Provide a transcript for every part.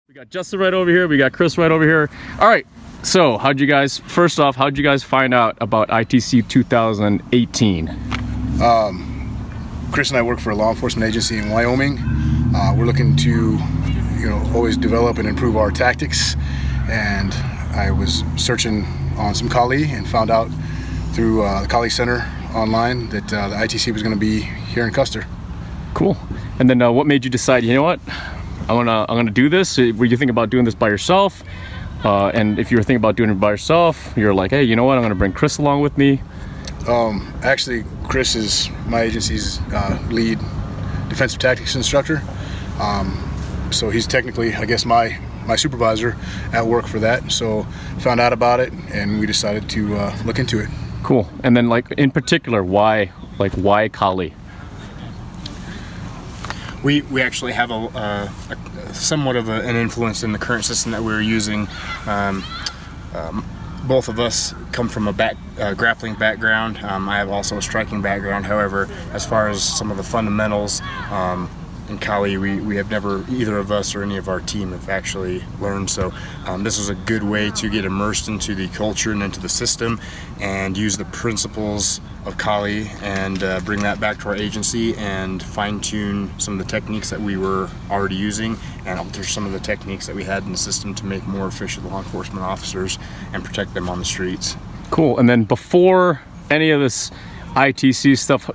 We got Justin right over here. We got Chris right over here. All right. So first off, how'd you guys find out about ITC 2018? Chris and I work for a law enforcement agency in Wyoming. We're looking to, always develop and improve our tactics. And I was searching on some Kali and found out through the Kali Center online that the ITC was going to be here in Custer. Cool. And then what made you decide, you know what, I'm gonna do this? Were you thinking about doing this by yourself? And if you were thinking about doing it by yourself, you're like, hey, you know what, I'm gonna bring Chris along with me. Actually, Chris is my agency's lead defensive tactics instructor. So he's technically, I guess, my supervisor at work for that. So found out about it and we decided to look into it. Cool. And then, like, in particular, why Kali? We actually have a somewhat of an influence in the current system that we're using. Both of us come from a grappling background. I have also a striking background. However, as far as some of the fundamentals in Kali, we have never, either of us or any of our team have actually learned. So this was a good way to get immersed into the culture and into the system and use the principles of Kali and bring that back to our agency and fine-tune some of the techniques that we were already using and alter some of the techniques that we had in the system to make more efficient law enforcement officers and protect them on the streets. Cool. And then before any of this ITC stuff,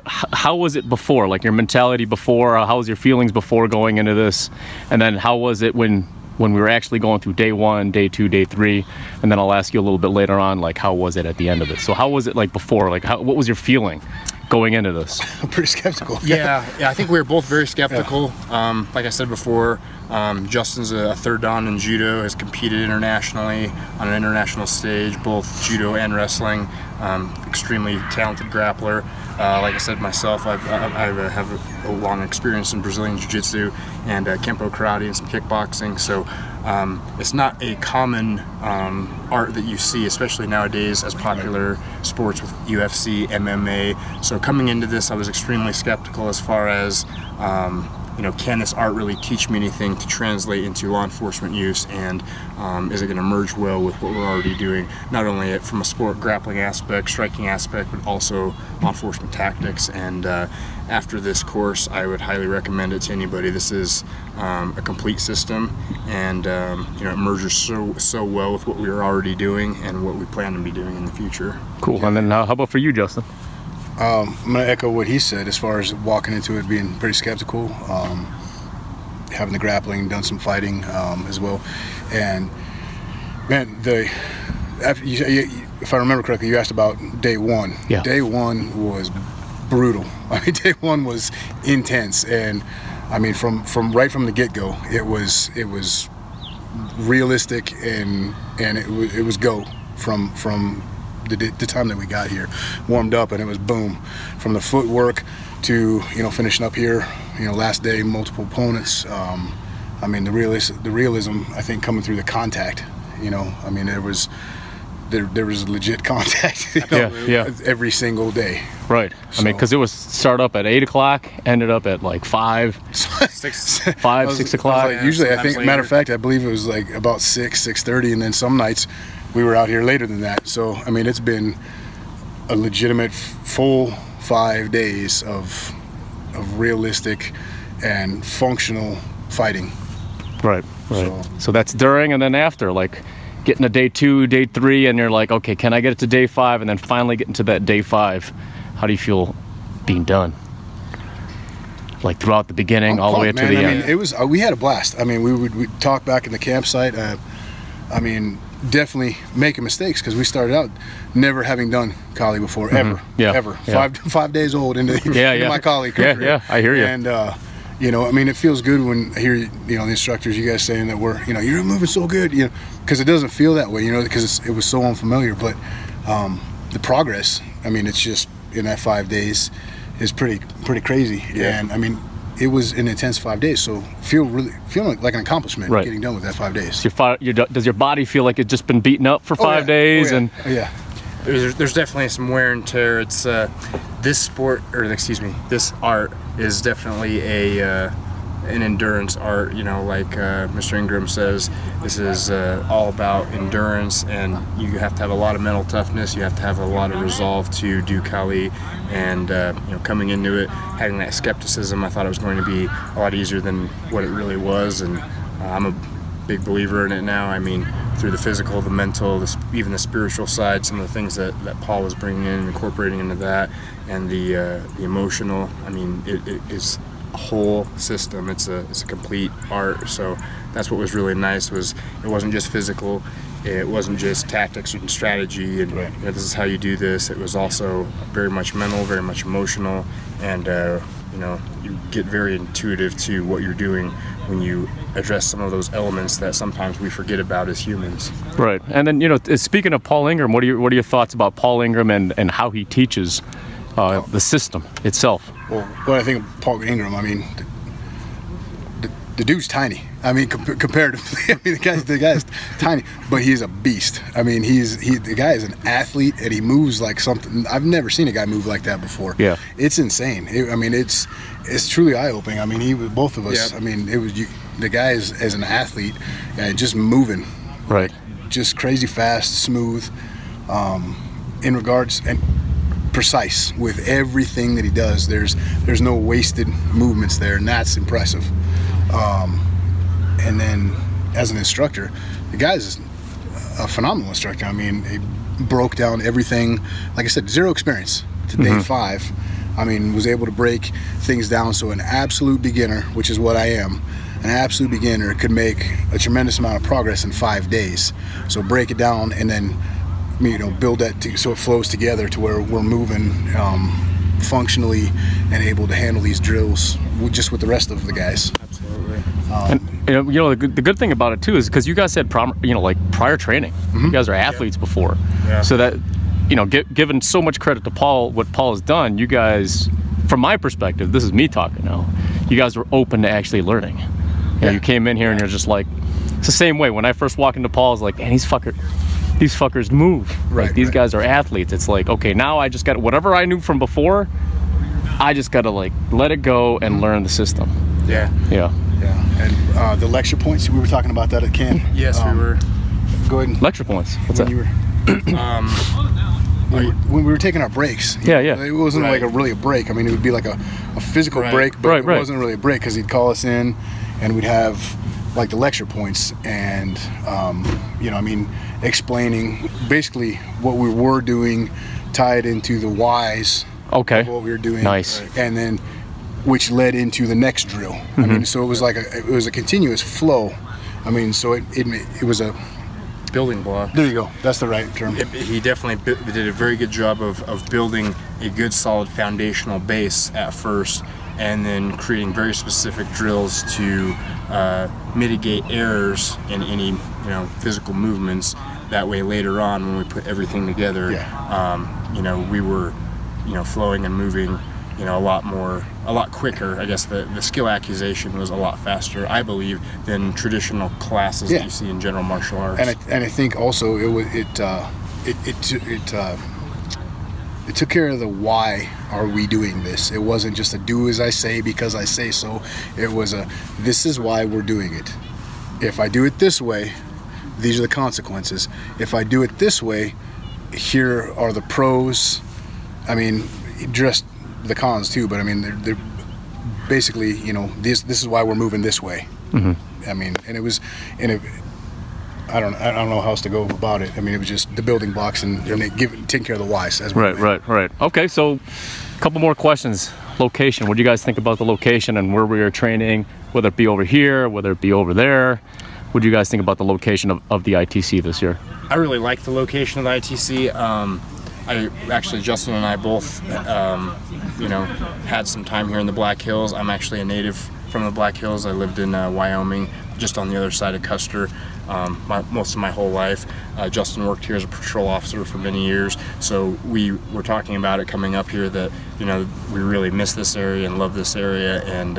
how was it before? Like your mentality before, how was your feelings before going into this? And then how was it when we were actually going through day 1, day 2, day 3? And then I'll ask you a little bit later on, like, how was it at the end of it? So how was it like before? Like, what was your feeling going into this? I'm pretty skeptical. Yeah, I think we were both very skeptical. Yeah. Like I said before, Justin's a third dan in judo, has competed internationally on an international stage, both judo and wrestling. Extremely talented grappler. Like I said myself, I have a long experience in Brazilian Jiu-Jitsu and Kempo karate and some kickboxing. So it's not a common art that you see, especially nowadays as popular sports with UFC, MMA. So coming into this, I was extremely skeptical as far as can this art really teach me anything to translate into law enforcement use, and is it going to merge well with what we're already doing, not only from a sport grappling aspect, striking aspect, but also law enforcement tactics. And after this course, I would highly recommend it to anybody. This is a complete system, and it merges so well with what we are already doing and what we plan to be doing in the future. Cool. Yeah. And then how about for you, Justin? I'm going to echo what he said as far as walking into it being pretty skeptical, having the grappling, done some fighting as well. And man, if I remember correctly, you asked about day 1. Yeah. Day 1 was brutal. I mean, day 1 was intense, and I mean, right from the get-go, it was realistic, and it was go from the time that we got here, warmed up, and it was boom, from the footwork to finishing up here, last day, multiple opponents. I mean, the realism, I think, coming through the contact. I mean, there was legit contact every single day. Right. So, I mean, because it was start up at 8 o'clock, ended up at like 5, 6 o'clock. Usually, I think, matter of fact, I believe it was like about 6:30, and then some nights we were out here later than that. So I mean, it's been a legitimate full 5 days of realistic and functional fighting. Right. So that's during, and then after, like getting to day 2, day 3, and you're like, okay, can I get it to day 5? And then finally getting to that day 5, how do you feel being done? Like throughout the beginning, all the way up to the end. I mean, it was we had a blast. I mean, we'd talk back in the campsite. I mean, definitely making mistakes, because we started out never having done Kali before, ever. Yeah. 5 days old into my Kali career. Yeah, I hear you. And I mean, it feels good when I hear the instructors, you guys saying that you're moving so good, because it doesn't feel that way, because it was so unfamiliar. But the progress, I mean, it's just in that 5 days is pretty crazy. Yeah. And I mean, it was an intense 5 days, so feeling like an accomplishment, right, getting done with that 5 days. Does your body feel like it's just been beaten up for 5 days? Oh, yeah. There's definitely some wear and tear. It's this sport, or excuse me, this art is definitely a an endurance art, you know, like Mr. Ingram says, this is all about endurance, and you have to have a lot of mental toughness, you have to have a lot of resolve to do Kali, and you know, coming into it, having that skepticism, I thought it was going to be a lot easier than what it really was, and I'm a big believer in it now. I mean, through the physical, the mental, even the spiritual side, some of the things that Paul was bringing in, incorporating into that, and the emotional, I mean, it is a whole system. It's a complete art. So that's what was really nice, was it wasn't just physical, it wasn't just tactics and strategy and, right, you know, this is how you do this. It was also very much mental, very much emotional, and you know, you get very intuitive to what you're doing when you address some of those elements that sometimes we forget about as humans. Right. And then, you know, speaking of Paul Ingram, what are your thoughts about Paul Ingram and how he teaches the system itself? Well, what I think of Paul Ingram, I mean, the dude's tiny. I mean, comparatively, I mean, the guy's tiny, but he's a beast. I mean, the guy is an athlete, and he moves like something. I've never seen a guy move like that before. Yeah, it's insane. I mean, it's truly eye-opening. I mean, both of us. Yep. I mean, the guy is as an athlete and just moving, right, just crazy fast, smooth, in regards and precise with everything that he does. There's no wasted movements there, and that's impressive. And then as an instructor, the guy's a phenomenal instructor. I mean, he broke down everything. Like I said, zero experience to day 5. I mean, was able to break things down so an absolute beginner, which is what I am, an absolute beginner could make a tremendous amount of progress in 5 days. So break it down and then, you know, build that so it flows together to where we're moving functionally and able to handle these drills just with the rest of the guys. Absolutely. And you know, the good thing about it too is because you guys had like prior training. You guys are athletes before, so that, you know, given so much credit to Paul, what Paul has done, you guys, from my perspective, this is me talking now, you guys were open to actually learning. You know, you came in here and you're just like, it's the same way when I first walked into Paul, I was like, man, these fuckers move. Right, like, these guys are athletes. It's like, okay, now I just got whatever I knew from before, I just got to like let it go and learn the system. Yeah. Yeah. And the lecture points, we were talking about that at camp. Yes, we were. Go ahead. Lecture points. What's that? When we were taking our breaks. Yeah. It wasn't like really a break. I mean, it would be like a physical break, but it wasn't really a break because he'd call us in and we'd have like the lecture points and, you know, I mean, explaining basically what we were doing, tied into the whys of what we were doing. Nice. And then which led into the next drill. I mean, so it was like it was a continuous flow. I mean, so it was a building block. There you go. That's the right term. He definitely did a very good job of building a good, solid foundational base at first, and then creating very specific drills to mitigate errors in any, you know, physical movements. That way, later on, when we put everything together, you know, we were, you know, flowing and moving, you know, a lot quicker. I guess the skill acquisition was a lot faster, I believe, than traditional classes that you see in general martial arts. And I think also it took care of the why are we doing this. It wasn't just a do as I say because I say so. It was this is why we're doing it. If I do it this way, these are the consequences. If I do it this way, here are the pros. I mean, just the cons too, but I mean, they're basically, you know, this is why we're moving this way. I mean, and it was, I don't know how else to go about it. I mean, it was just the building blocks and taking care of the whys. As we Right. Okay, so a couple more questions. Location. What do you guys think about the location and where we are training? Whether it be over here, whether it be over there. What do you guys think about the location of the ITC this year? I really like the location of the ITC. Actually, Justin and I both, you know, had some time here in the Black Hills. I'm actually a native from the Black Hills. I lived in Wyoming, just on the other side of Custer, most of my whole life. Justin worked here as a patrol officer for many years, so we were talking about it coming up here that, you know, we really miss this area and love this area, and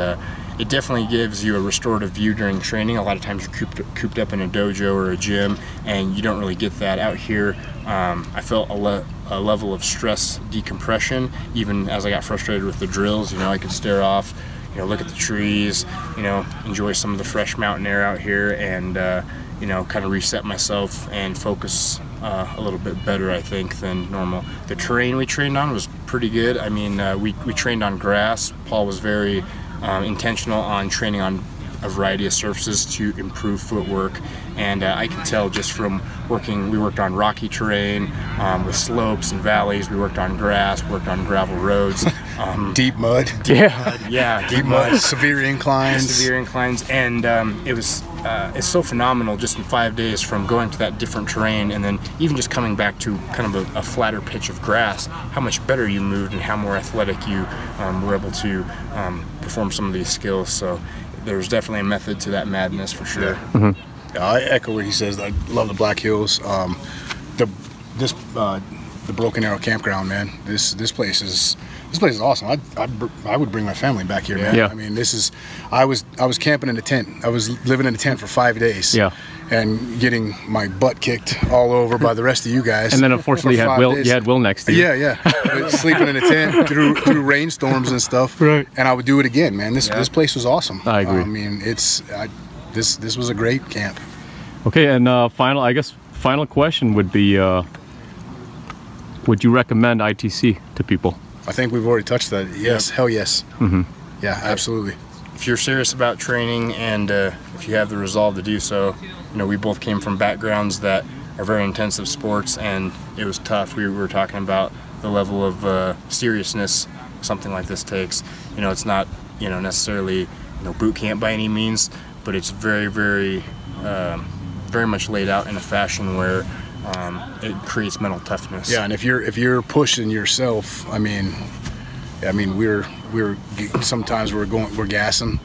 it definitely gives you a restorative view during training. A lot of times you're cooped up in a dojo or a gym, and you don't really get that out here. I felt a level of stress decompression, even as I got frustrated with the drills. You know, I could stare off, you know, look at the trees, you know, enjoy some of the fresh mountain air out here, and you know, kind of reset myself and focus a little bit better, I think, than normal. The terrain we trained on was pretty good. I mean, we trained on grass. Paul was very intentional on training on a variety of surfaces to improve footwork, and I can tell just from working, we worked on rocky terrain with slopes and valleys, we worked on grass, worked on gravel roads. Deep mud. Deep mud. Severe inclines. And it was, it's so phenomenal just in 5 days from going to that different terrain and then even just coming back to kind of a flatter pitch of grass, how much better you moved and how more athletic you were able to perform some of these skills. So there's definitely a method to that madness for sure. Yeah, I echo what he says. I love the Black Hills. The Broken Arrow campground, man. This place is awesome. I would bring my family back here, man. Yeah. I mean, I was camping in a tent. I was living in a tent for 5 days. Yeah. And getting my butt kicked all over by the rest of you guys. And then unfortunately you had Will next to you. Yeah. Sleeping in a tent through rainstorms and stuff. Right. And I would do it again, man. This place was awesome. I agree. I mean, this was a great camp. Okay, and final question would be, would you recommend ITC to people? I think we've already touched that. Yes, hell yes. Yeah, absolutely. If you're serious about training and if you have the resolve to do so, you know, we both came from backgrounds that are very intensive sports, and it was tough. We were talking about the level of seriousness something like this takes. You know, it's not, you know, necessarily, you know, boot camp by any means, but it's very, very, very much laid out in a fashion where it creates mental toughness. Yeah, and if you're pushing yourself, I mean, we're sometimes we're gassing,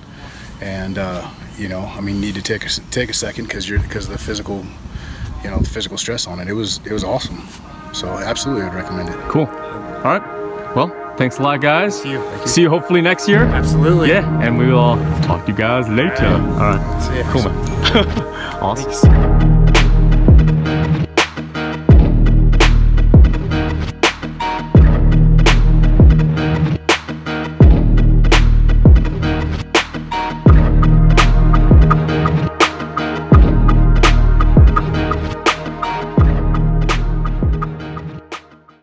and you know, I mean, need to take a second because of the physical, you know, the physical stress on it. It was awesome. So absolutely, I'd recommend it. Cool. All right. Well, thanks a lot, guys. Thank you. See you hopefully next year. Absolutely. Yeah, and we will talk to you guys later. All right. See ya. Cool, man. Awesome. Thanks.